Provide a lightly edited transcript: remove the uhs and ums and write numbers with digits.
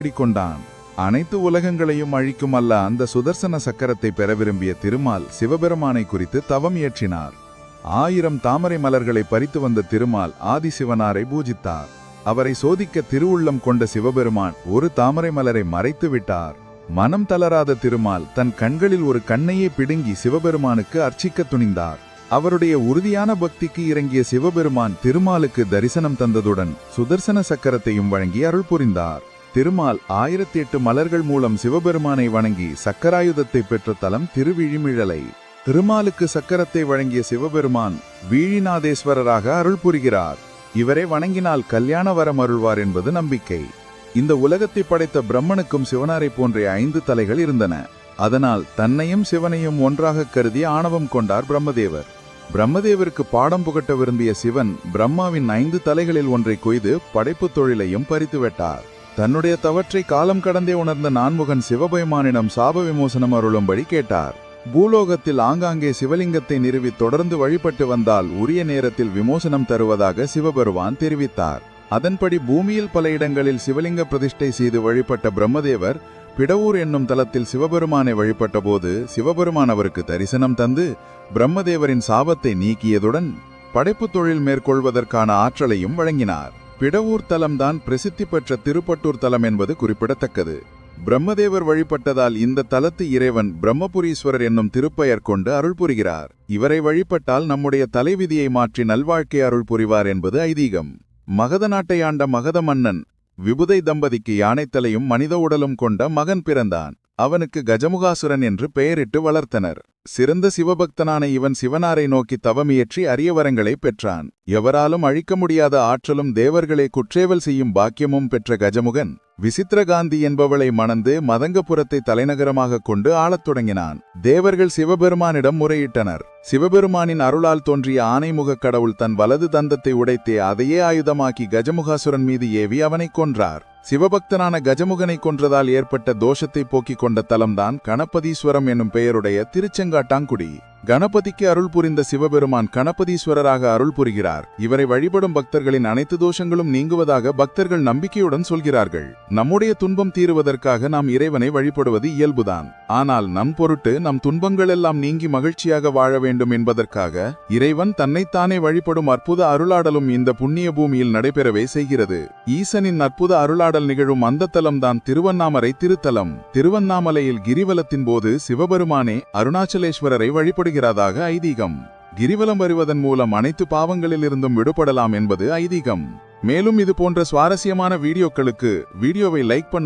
கொண்டான். அனைத்து உலகங்களையும் அழிக்கும் அல்ல அந்த சுதர்சன சக்கரத்தை பெற விரும்பிய திருமால் சிவபெருமானை குறித்து தவம் இயற்றினார். 1000 தாமரை மலர்களை பறித்து வந்த திருமால் ஆதிசிவனாரை பூஜித்தார். அவரை சோதிக்க திருவுள்ளம் கொண்ட சிவபெருமான் ஒரு தாமரை மலரை மறைத்து விட்டார். மனம் தளராத திருமால் தன் கண்களில் ஒரு கண்ணையே பிடுங்கி சிவபெருமானுக்கு அர்ச்சிக்க துணிந்தார். அவருடைய உறுதியான பக்திக்கு இறங்கிய சிவபெருமான் திருமாலுக்கு தரிசனம் தந்ததுடன் சுதர்சன சக்கரத்தையும் வழங்கி அருள் புரிந்தார். திருமால் 1008 மலர்கள் மூலம் சிவபெருமானை வணங்கி சக்கராயுதத்தை பெற்ற தலம் திருவிழிமிழலை. திருமாலுக்கு சக்கரத்தை வழங்கிய சிவபெருமான் வீழிநாதேஸ்வரராக அருள் புரிகிறார். இவரை வணங்கினால் கல்யாண வரம் அருள்வார் என்பது நம்பிக்கை. இந்த உலகத்தை படைத்த பிரம்மனுக்கும் சிவனாரை போன்ற 5 தலைகள் இருந்தன. அதனால் தன்னையும் சிவனையும் ஒன்றாக கருதி ஆணவம் கொண்டார் பிரம்மதேவர். பிரம்மதேவருக்கு பாடம் புகட்ட விரும்பிய சிவன் பிரம்மாவின் 5 தலைகளில் ஒன்றை கொய்து படைப்பு தொழிலையும் பறித்துவிட்டார். தன்னுடைய தவற்றை காலம் கடந்தே உணர்ந்த நான்முகன் சிவபெருமானிடம் சாப விமோசனம் அருளும்படி கேட்டார். பூலோகத்தில் ஆங்காங்கே சிவலிங்கத்தை நிறுவி தொடர்ந்து வழிபட்டு வந்தால் உரிய நேரத்தில் விமோசனம் தருவதாக சிவபெருமான் தெரிவித்தார். அதன்படி பூமியில் பல இடங்களில் சிவலிங்க பிரதிஷ்டை செய்து வழிபட்ட பிரம்மதேவர் பிடவூர் என்னும் தலத்தில் சிவபெருமானை வழிபட்ட போது சிவபெருமான் அவருக்கு தரிசனம் தந்து பிரம்மதேவரின் சாபத்தை நீக்கியதுடன் படைப்பு தொழில் மேற்கொள்வதற்கான ஆற்றலையும் வழங்கினார். பிடவூர் தலம்தான் பிரசித்தி பெற்ற திருப்பட்டூர் தலம் என்பது குறிப்பிடத்தக்கது. பிரம்மதேவர் வழிபட்டதால் இந்த தலத்து இறைவன் பிரம்மபுரீஸ்வரர் என்னும் திருப்பெயர் கொண்டு அருள் புரிகிறார். இவரை வழிபட்டால் நம்முடைய தலைவிதியை மாற்றி நல்வாழ்க்கை அருள் புரிவார் என்பது ஐதீகம். மகத நாட்டை ஆண்ட மகத மன்னன் விபுதை தம்பதிக்கு யானைத்தலையும் மனித உடலும் கொண்ட மகன் பிறந்தான். அவனுக்கு கஜமுகாசுரன் என்று பெயரிட்டு வளர்த்தனர். சிறந்த சிவபக்தனான இவன் சிவனாரை நோக்கி தவமியற்றி அரிய வரங்களை பெற்றான். எவராலும் அழிக்க முடியாத ஆற்றலும் தேவர்களை குற்றேவல் செய்யும் பாக்கியமும் பெற்ற கஜமுகன் விசித்திரகாந்தி என்பவளை மணந்து மதங்கபுரத்தை தலைநகரமாக கொண்டு ஆளத் தொடங்கினான். தேவர்கள் சிவபெருமானிடம் முறையிட்டனர். சிவபெருமானின் அருளால் தோன்றிய ஆனைமுக கடவுள் தன் வலது தந்தத்தை உடைத்தே அதையே ஆயுதமாக்கி கஜமுகாசுரன் மீது ஏவி அவனை கொன்றார். சிவபக்தனான கஜமுகனை கொன்றதால் ஏற்பட்ட தோஷத்தை போக்கிக் கொண்ட தலம்தான் கணபதீஸ்வரம் என்னும் பெயருடைய திருச்செங்காட்டாங்குடி. கணபதிக்கு அருள் புரிந்த சிவபெருமான் கணபதீஸ்வரராக அருள் புரிகிறார். இவரை வழிபடும் பக்தர்களின் அனைத்து தோஷங்களும் நீங்குவதாக பக்தர்கள் நம்பிக்கையுடன் சொல்கிறார்கள். நம்முடைய துன்பம் தீருவதற்காக நாம் இறைவனை வழிபடுவது இயல்புதான். ஆனால் நம் பொருட்டு நம் துன்பங்களெல்லாம் நீங்கி மகிழ்ச்சியாக வாழ வேண்டும் என்பதற்காக இறைவன் தன்னைத்தானே வழிபடும் அற்புத அருளாடலும் இந்த புண்ணிய பூமியில் நடைபெறவே செய்கிறது. ஈசனின் அற்புத அருளாடல் நிகழும் அந்த தலம்தான் திருவண்ணாமலை திருத்தலம். திருவண்ணாமலையில் கிரிவலத்தின் போது சிவபெருமானே அருணாச்சலேஸ்வரரை வழிபடுகிறார் ஐதீகம். கிரிவலம் வருவதன் மூலம் அனைத்து பாவங்களிலிருந்தும் விடுபடலாம் என்பது ஐதீகம். மேலும் இது போன்ற சுவாரஸ்யமான வீடியோக்களுக்கு வீடியோவை லைக் பண்ணுங்க.